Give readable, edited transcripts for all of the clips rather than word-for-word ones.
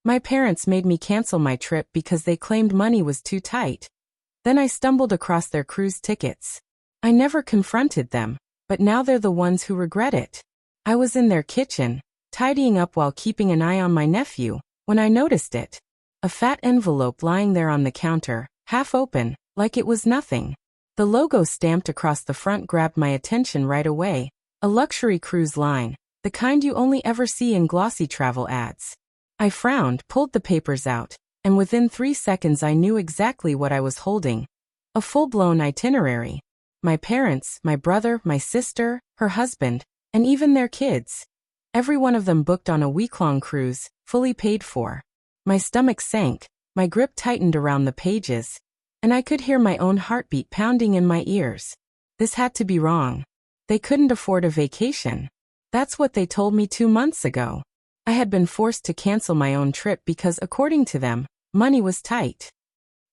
My parents made me cancel my trip because they claimed money was too tight. Then I stumbled across their cruise tickets. I never confronted them, but now they're the ones who regret it. I was in their kitchen, tidying up while keeping an eye on my nephew, when I noticed it. A fat envelope lying there on the counter, half open, like it was nothing. The logo stamped across the front grabbed my attention right away. A luxury cruise line, the kind you only ever see in glossy travel ads. I frowned, pulled the papers out, and within 3 seconds I knew exactly what I was holding. A full-blown itinerary. My parents, my brother, my sister, her husband, and even their kids. Every one of them booked on a week-long cruise, fully paid for. My stomach sank, my grip tightened around the pages, and I could hear my own heartbeat pounding in my ears. This had to be wrong. They couldn't afford a vacation. That's what they told me 2 months ago. I had been forced to cancel my own trip because, according to them, money was tight.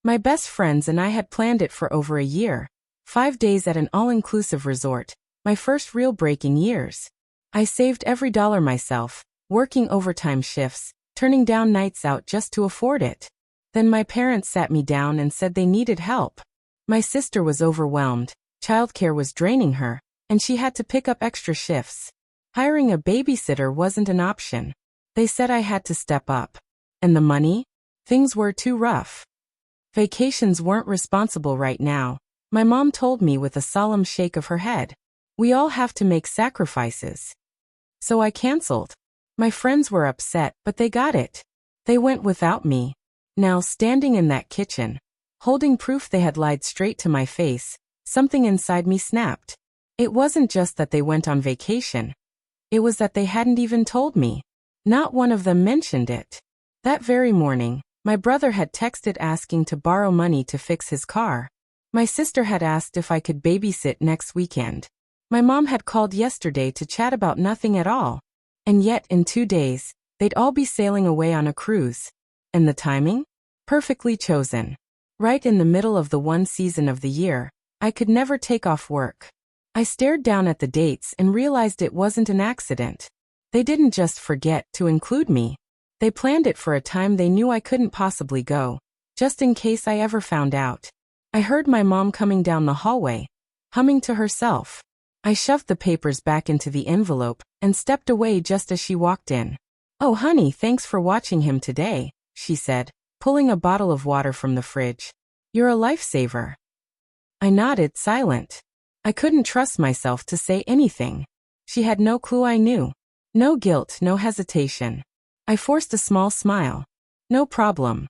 My best friends and I had planned it for over a year. 5 days at an all-inclusive resort, my first real break in years. I saved every dollar myself, working overtime shifts, turning down nights out just to afford it. Then my parents sat me down and said they needed help. My sister was overwhelmed, childcare was draining her, and she had to pick up extra shifts. Hiring a babysitter wasn't an option. They said I had to step up. And the money? Things were too rough. Vacations weren't responsible right now, my mom told me with a solemn shake of her head. We all have to make sacrifices. So I canceled. My friends were upset, but they got it. They went without me. Now, standing in that kitchen, holding proof they had lied straight to my face, something inside me snapped. It wasn't just that they went on vacation. It was that they hadn't even told me. Not one of them mentioned it. That very morning, my brother had texted asking to borrow money to fix his car. My sister had asked if I could babysit next weekend. My mom had called yesterday to chat about nothing at all. And yet, in 2 days, they'd all be sailing away on a cruise. And the timing? Perfectly chosen. Right in the middle of the one season of the year, I could never take off work. I stared down at the dates and realized it wasn't an accident. They didn't just forget to include me. They planned it for a time they knew I couldn't possibly go, just in case I ever found out. I heard my mom coming down the hallway, humming to herself. I shoved the papers back into the envelope and stepped away just as she walked in. "Oh honey, thanks for watching him today," she said, pulling a bottle of water from the fridge. "You're a lifesaver." I nodded, silent. I couldn't trust myself to say anything. She had no clue I knew. No guilt, no hesitation. I forced a small smile. "No problem."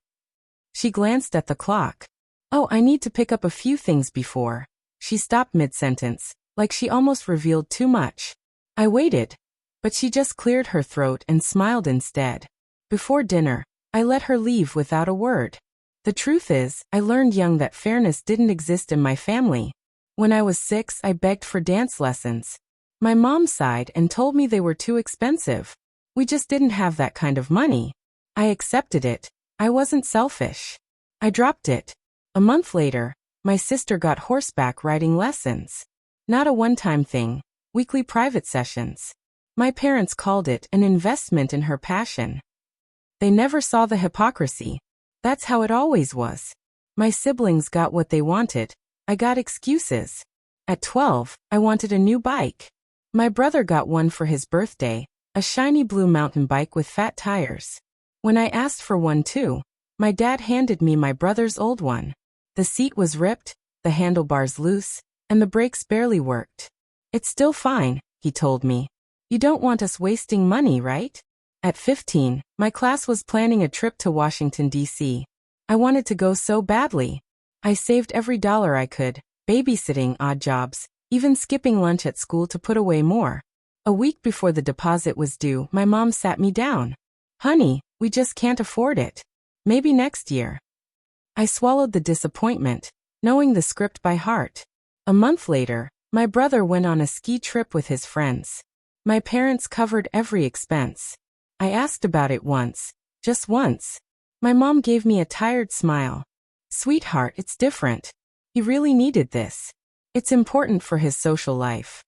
She glanced at the clock. "Oh, I need to pick up a few things before." She stopped mid-sentence, like she almost revealed too much. I waited, but she just cleared her throat and smiled instead. Before dinner, I let her leave without a word. The truth is, I learned young that fairness didn't exist in my family. When I was 6, I begged for dance lessons. My mom sighed and told me they were too expensive. We just didn't have that kind of money. I accepted it. I wasn't selfish. I dropped it. A month later, my sister got horseback riding lessons. Not a one-time thing, weekly private sessions. My parents called it an investment in her passion. They never saw the hypocrisy. That's how it always was. My siblings got what they wanted. I got excuses. At 12, I wanted a new bike. My brother got one for his birthday, a shiny blue mountain bike with fat tires. When I asked for one too, my dad handed me my brother's old one. The seat was ripped, the handlebars loose, and the brakes barely worked. "It's still fine," he told me. "You don't want us wasting money, right?" At 15, my class was planning a trip to Washington, D.C. I wanted to go so badly. I saved every dollar I could, babysitting, odd jobs, even skipping lunch at school to put away more. A week before the deposit was due, my mom sat me down. "Honey, we just can't afford it. Maybe next year." I swallowed the disappointment, knowing the script by heart. A month later, my brother went on a ski trip with his friends. My parents covered every expense. I asked about it once, just once. My mom gave me a tired smile. "Sweetheart, it's different. He really needed this. It's important for his social life."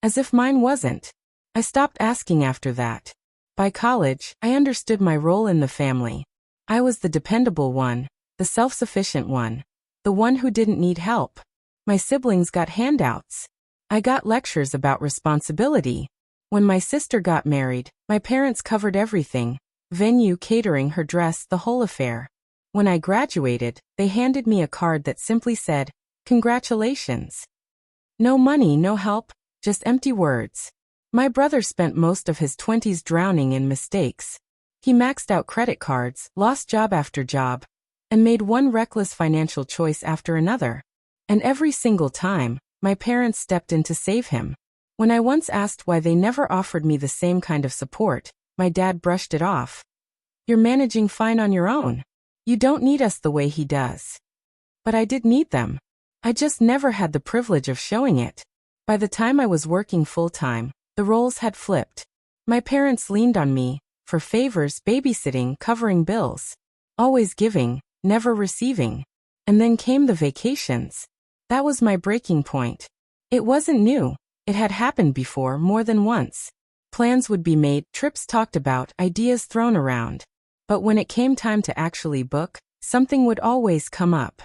As if mine wasn't. I stopped asking after that. By college, I understood my role in the family. I was the dependable one, the self-sufficient one, the one who didn't need help. My siblings got handouts. I got lectures about responsibility. When my sister got married, my parents covered everything: venue, catering, her dress, the whole affair. When I graduated, they handed me a card that simply said, "Congratulations." No money, no help, just empty words. My brother spent most of his 20s drowning in mistakes. He maxed out credit cards, lost job after job, and made one reckless financial choice after another. And every single time, my parents stepped in to save him. When I once asked why they never offered me the same kind of support, my dad brushed it off. "You're managing fine on your own. You don't need us the way he does." But I did need them. I just never had the privilege of showing it. By the time I was working full-time, the roles had flipped. My parents leaned on me for favors, babysitting, covering bills. Always giving, never receiving. And then came the vacations. That was my breaking point. It wasn't new. It had happened before, more than once. Plans would be made, trips talked about, ideas thrown around. But when it came time to actually book, something would always come up.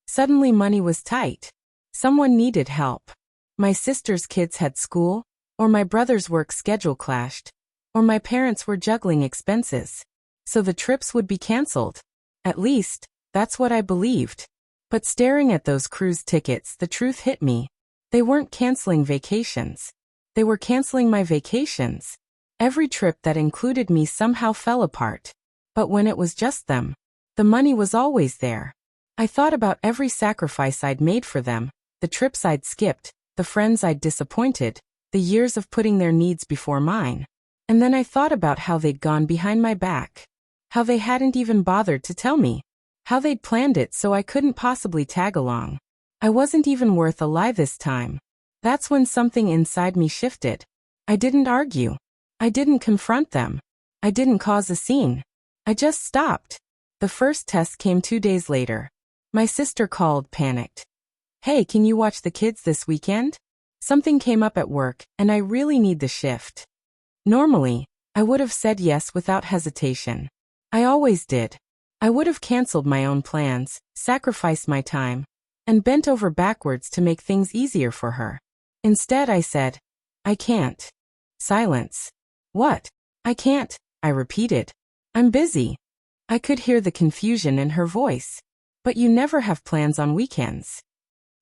Suddenly money was tight. Someone needed help. My sister's kids had school, or my brother's work schedule clashed, or my parents were juggling expenses. So the trips would be canceled. At least, that's what I believed. But staring at those cruise tickets, the truth hit me. They weren't canceling vacations. They were canceling my vacations. Every trip that included me somehow fell apart. But when it was just them, the money was always there. I thought about every sacrifice I'd made for them, the trips I'd skipped, the friends I'd disappointed, the years of putting their needs before mine. And then I thought about how they'd gone behind my back. How they hadn't even bothered to tell me. How they'd planned it so I couldn't possibly tag along. I wasn't even worth a lie this time. That's when something inside me shifted. I didn't argue. I didn't confront them. I didn't cause a scene. I just stopped. The first test came 2 days later. My sister called, panicked. "Hey, can you watch the kids this weekend? Something came up at work, and I really need the shift." Normally, I would have said yes without hesitation. I always did. I would have canceled my own plans, sacrificed my time, and bent over backwards to make things easier for her. Instead, I said, "I can't." Silence. "What? I can't," I repeated. "I'm busy." I could hear the confusion in her voice. "But you never have plans on weekends."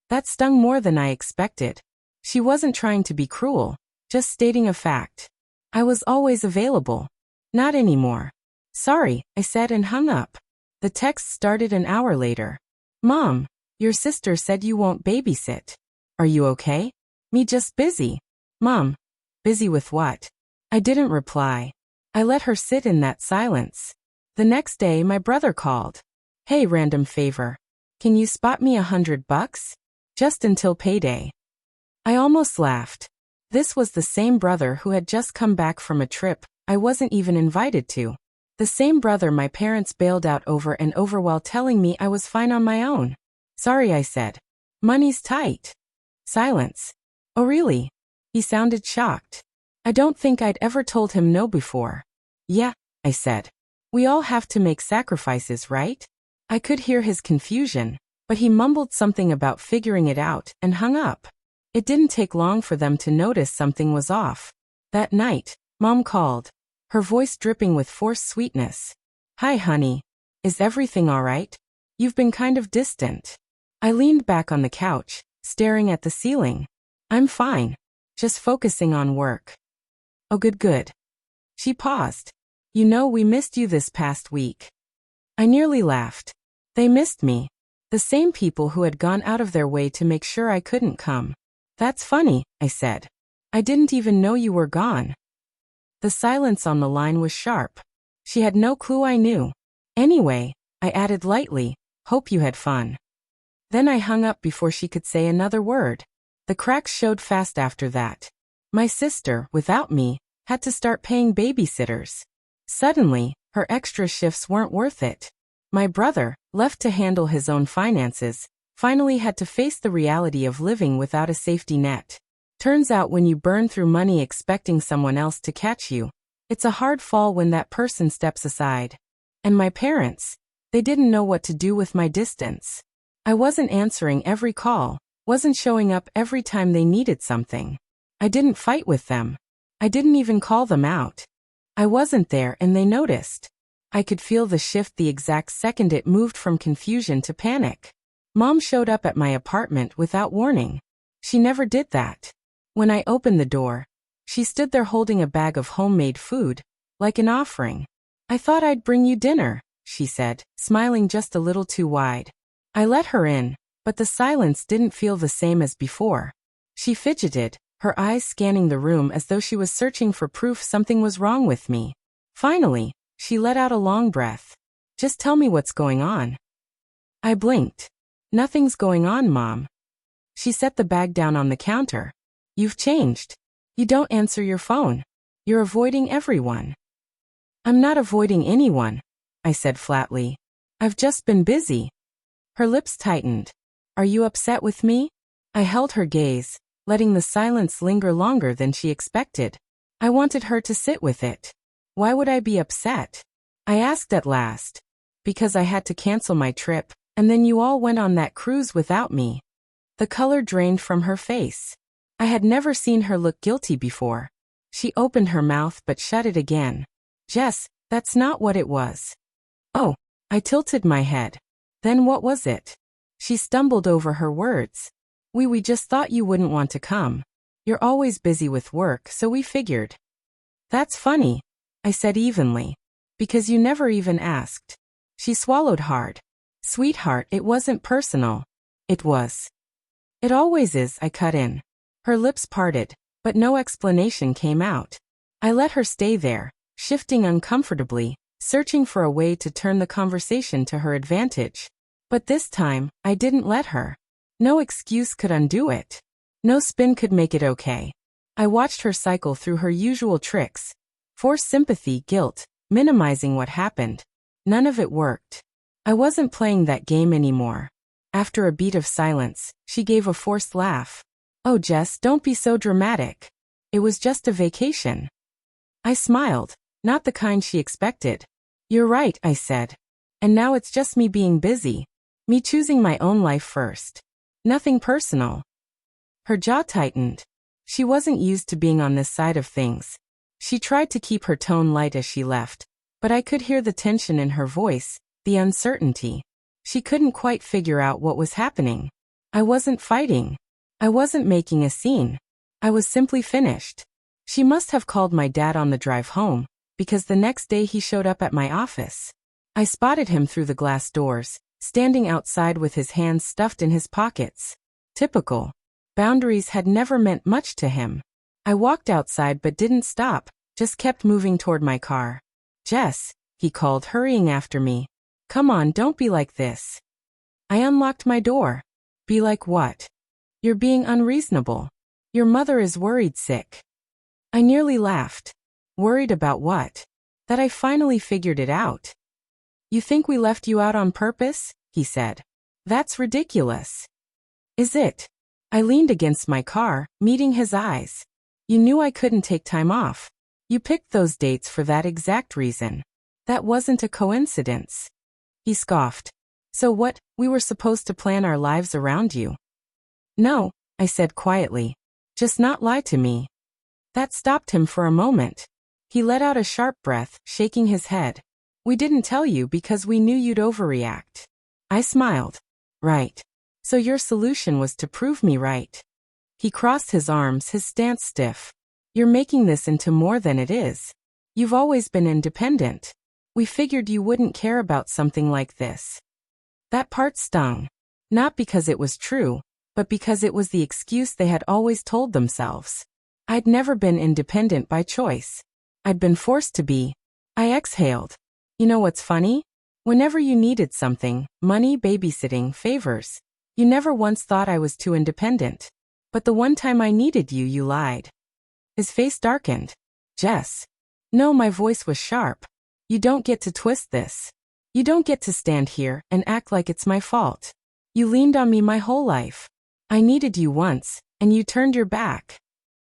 That stung more than I expected. She wasn't trying to be cruel, just stating a fact. I was always available. "Not anymore." "Sorry," I said and hung up. The text started an hour later. "Mom, your sister said you won't babysit. Are you okay?" "Me just busy." "Mom, busy with what?" I didn't reply. I let her sit in that silence. The next day, my brother called. "Hey, random favor. Can you spot me $100? Just until payday." I almost laughed. This was the same brother who had just come back from a trip I wasn't even invited to. The same brother my parents bailed out over and over while telling me I was fine on my own. "Sorry," I said. "Money's tight." Silence. "Oh really?" He sounded shocked. I don't think I'd ever told him no before. "Yeah," I said. "We all have to make sacrifices, right?" I could hear his confusion, but he mumbled something about figuring it out and hung up. It didn't take long for them to notice something was off. That night, Mom called, her voice dripping with forced sweetness. "Hi, honey. Is everything all right? You've been kind of distant." I leaned back on the couch, staring at the ceiling. "I'm fine. Just focusing on work." "Oh, good. She paused. "You know, we missed you this past week." I nearly laughed. They missed me. The same people who had gone out of their way to make sure I couldn't come. "That's funny," I said. "I didn't even know you were gone." The silence on the line was sharp. She had no clue I knew. "Anyway," I added lightly, "hope you had fun." Then I hung up before she could say another word. The cracks showed fast after that. My sister, without me, had to start paying babysitters. Suddenly, her extra shifts weren't worth it. My brother, left to handle his own finances, finally had to face the reality of living without a safety net. Turns out when you burn through money expecting someone else to catch you, It's a hard fall when that person steps aside. And my parents, they didn't know what to do with my distance. I wasn't answering every call, wasn't showing up every time they needed something. I didn't fight with them. I didn't even call them out. I wasn't there and they noticed. I could feel the shift the exact second it moved from confusion to panic. Mom showed up at my apartment without warning. She never did that. When I opened the door, she stood there holding a bag of homemade food, like an offering. "I thought I'd bring you dinner," she said, smiling just a little too wide. I let her in, but the silence didn't feel the same as before. She fidgeted, her eyes scanning the room as though she was searching for proof something was wrong with me. Finally, she let out a long breath. "Just tell me what's going on." I blinked. "Nothing's going on, Mom." She set the bag down on the counter. "You've changed. You don't answer your phone. You're avoiding everyone." "I'm not avoiding anyone," I said flatly. "I've just been busy." Her lips tightened. "Are you upset with me?" I held her gaze, letting the silence linger longer than she expected. I wanted her to sit with it. "Why would I be upset?" I asked at last. "Because I had to cancel my trip, and then you all went on that cruise without me." The color drained from her face. I had never seen her look guilty before. She opened her mouth but shut it again. "Jess, that's not what it was." "Oh," I tilted my head. "Then what was it?" She stumbled over her words. We just thought you wouldn't want to come. You're always busy with work, so we figured." "That's funny," I said evenly. "Because you never even asked." She swallowed hard. "Sweetheart, it wasn't personal." "It was." "It always is," I cut in. Her lips parted, but no explanation came out. I let her stay there, shifting uncomfortably, searching for a way to turn the conversation to her advantage. But this time, I didn't let her. No excuse could undo it. No spin could make it okay. I watched her cycle through her usual tricks. Force sympathy, guilt, minimizing what happened. None of it worked. I wasn't playing that game anymore. After a beat of silence, she gave a forced laugh. "Oh, Jess, don't be so dramatic. It was just a vacation." I smiled, not the kind she expected. "You're right," I said. "And now it's just me being busy. Me choosing my own life first. Nothing personal." Her jaw tightened. She wasn't used to being on this side of things. She tried to keep her tone light as she left, but I could hear the tension in her voice, the uncertainty. She couldn't quite figure out what was happening. I wasn't fighting. I wasn't making a scene. I was simply finished. She must have called my dad on the drive home, because the next day he showed up at my office. I spotted him through the glass doors, standing outside with his hands stuffed in his pockets. Typical. Boundaries had never meant much to him. I walked outside but didn't stop, just kept moving toward my car. "Jess," he called, hurrying after me. "Come on, don't be like this." I unlocked my door. "Be like what?" "You're being unreasonable. Your mother is worried sick." I nearly laughed. Worried about what? That I finally figured it out. "You think we left you out on purpose?" he said. "That's ridiculous." "Is it?" I leaned against my car, meeting his eyes. "You knew I couldn't take time off. You picked those dates for that exact reason. That wasn't a coincidence." He scoffed. "So what, we were supposed to plan our lives around you?" "No," I said quietly. "Just not lie to me." That stopped him for a moment. He let out a sharp breath, shaking his head. "We didn't tell you because we knew you'd overreact." I smiled. "Right. So your solution was to prove me right." He crossed his arms, his stance stiff. "You're making this into more than it is. You've always been independent. We figured you wouldn't care about something like this." That part stung. Not because it was true, but because it was the excuse they had always told themselves. I'd never been independent by choice. I'd been forced to be. I exhaled. "You know what's funny? Whenever you needed something, money, babysitting, favors, you never once thought I was too independent. But the one time I needed you, you lied." His face darkened. "Jess." No, my voice was sharp. "You don't get to twist this. You don't get to stand here and act like it's my fault. You leaned on me my whole life. I needed you once, and you turned your back."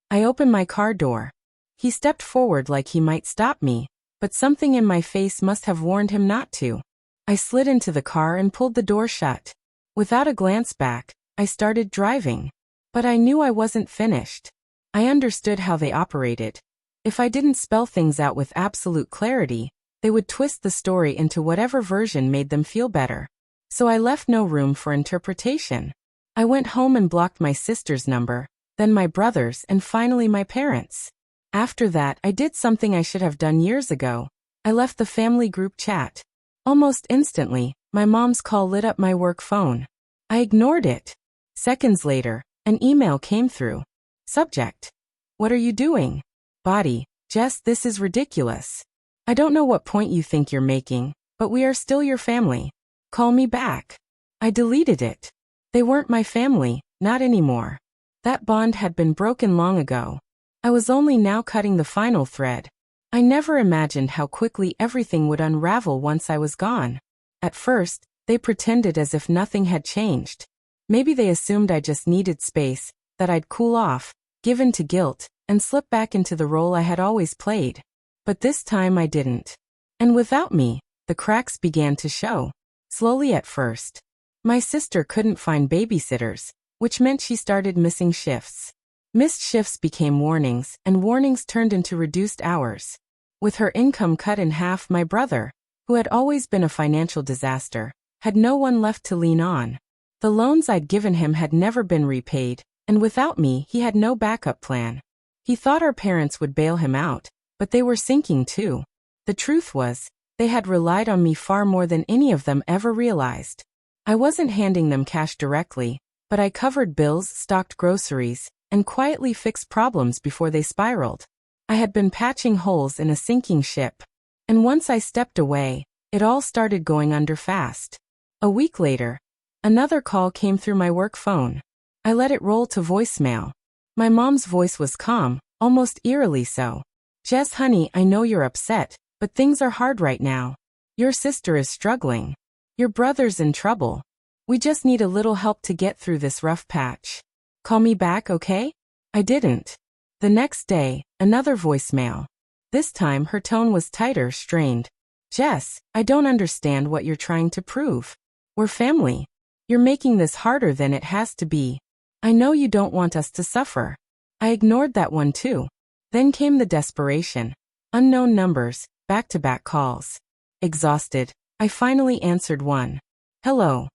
I opened my car door. He stepped forward like he might stop me, but something in my face must have warned him not to. I slid into the car and pulled the door shut. Without a glance back, I started driving. But I knew I wasn't finished. I understood how they operated. If I didn't spell things out with absolute clarity, they would twist the story into whatever version made them feel better. So I left no room for interpretation. I went home and blocked my sister's number, then my brother's, and finally my parents'. After that, I did something I should have done years ago. I left the family group chat. Almost instantly, my mom's call lit up my work phone. I ignored it. Seconds later, an email came through. Subject: What are you doing? Body: Jess, this is ridiculous. I don't know what point you think you're making, but we are still your family. Call me back. I deleted it. They weren't my family, not anymore. That bond had been broken long ago. I was only now cutting the final thread. I never imagined how quickly everything would unravel once I was gone. At first, they pretended as if nothing had changed. Maybe they assumed I just needed space, that I'd cool off, give in to guilt, and slip back into the role I had always played. But this time I didn't. And without me, the cracks began to show. Slowly at first. My sister couldn't find babysitters, which meant she started missing shifts. Missed shifts became warnings, and warnings turned into reduced hours. With her income cut in half, my brother, who had always been a financial disaster, had no one left to lean on. The loans I'd given him had never been repaid, and without me, he had no backup plan. He thought our parents would bail him out, but they were sinking too. The truth was, they had relied on me far more than any of them ever realized. I wasn't handing them cash directly, but I covered bills, stocked groceries, and quietly fixed problems before they spiraled. I had been patching holes in a sinking ship. And once I stepped away, it all started going under fast. A week later, another call came through my work phone. I let it roll to voicemail. My mom's voice was calm, almost eerily so. Jess, honey, I know you're upset, but things are hard right now. Your sister is struggling. Your brother's in trouble. We just need a little help to get through this rough patch. Call me back, okay? I didn't. The next day, another voicemail. This time her tone was tighter, strained. Jess, I don't understand what you're trying to prove. We're family. You're making this harder than it has to be. I know you don't want us to suffer. I ignored that one too. Then came the desperation. Unknown numbers, back-to-back calls. Exhausted, I finally answered one. Hello.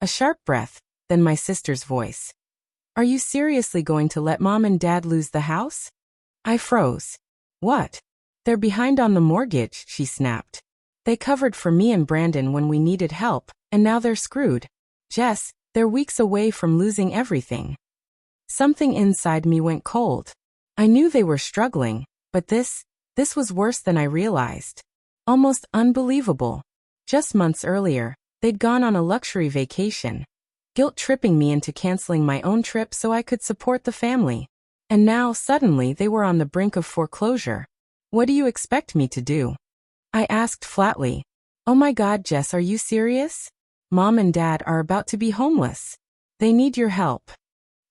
A sharp breath, then my sister's voice. Are you seriously going to let Mom and Dad lose the house? I froze. What? They're behind on the mortgage, she snapped. They covered for me and Brandon when we needed help, and now they're screwed. Jess, they're weeks away from losing everything. Something inside me went cold. I knew they were struggling, but this was worse than I realized. Almost unbelievable. Just months earlier, they'd gone on a luxury vacation, guilt-tripping me into canceling my own trip so I could support the family. And now, suddenly, they were on the brink of foreclosure. What do you expect me to do? I asked flatly. Oh my God, Jess, are you serious? Mom and Dad are about to be homeless. They need your help.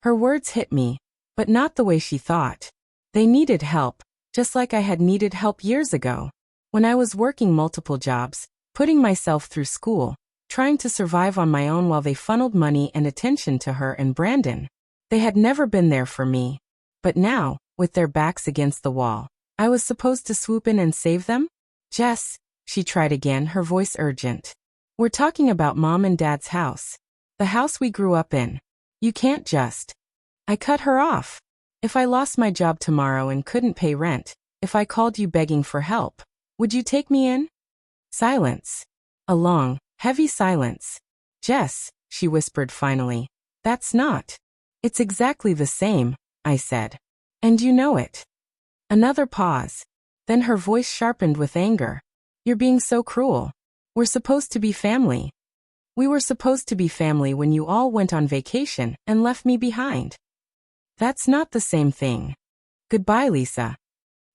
Her words hit me, but not the way she thought. They needed help, just like I had needed help years ago. When I was working multiple jobs, putting myself through school, trying to survive on my own while they funneled money and attention to her and Brandon. They had never been there for me. But now, with their backs against the wall, I was supposed to swoop in and save them? Jess, she tried again, her voice urgent. We're talking about Mom and Dad's house. The house we grew up in. You can't just. I cut her off. If I lost my job tomorrow and couldn't pay rent, if I called you begging for help, would you take me in? Silence. A long, heavy silence. Jess, she whispered finally. That's not. It's exactly the same, I said. And you know it. Another pause. Then her voice sharpened with anger. You're being so cruel. We're supposed to be family. We were supposed to be family when you all went on vacation and left me behind. That's not the same thing. Goodbye, Lisa.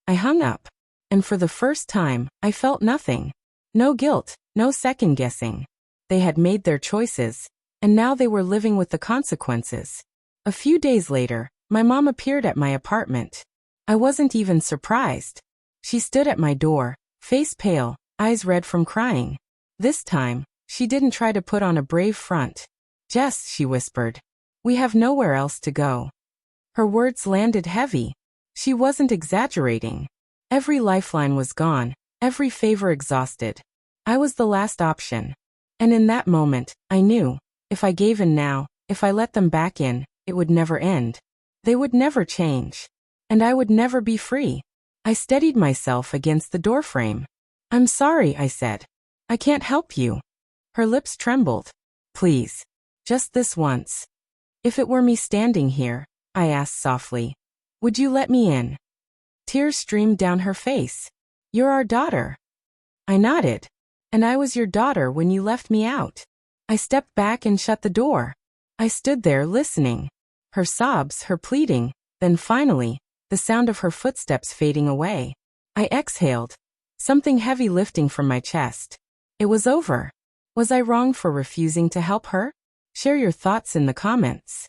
I hung up. And for the first time, I felt nothing. No guilt, no second-guessing. They had made their choices, and now they were living with the consequences. A few days later, my mom appeared at my apartment. I wasn't even surprised. She stood at my door, face pale, eyes red from crying. This time, she didn't try to put on a brave front. "Jess," she whispered, "we have nowhere else to go." Her words landed heavy. She wasn't exaggerating. Every lifeline was gone, every favor exhausted. I was the last option. And in that moment, I knew, if I gave in now, if I let them back in, it would never end. They would never change. And I would never be free. I steadied myself against the doorframe. "I'm sorry," I said. "I can't help you." Her lips trembled. "Please. Just this once." "If it were me standing here," I asked softly, "would you let me in?" Tears streamed down her face. "You're our daughter." I nodded. "And I was your daughter when you left me out." I stepped back and shut the door. I stood there listening. Her sobs, her pleading, then finally, the sound of her footsteps fading away. I exhaled, something heavy lifting from my chest. It was over. Was I wrong for refusing to help her? Share your thoughts in the comments.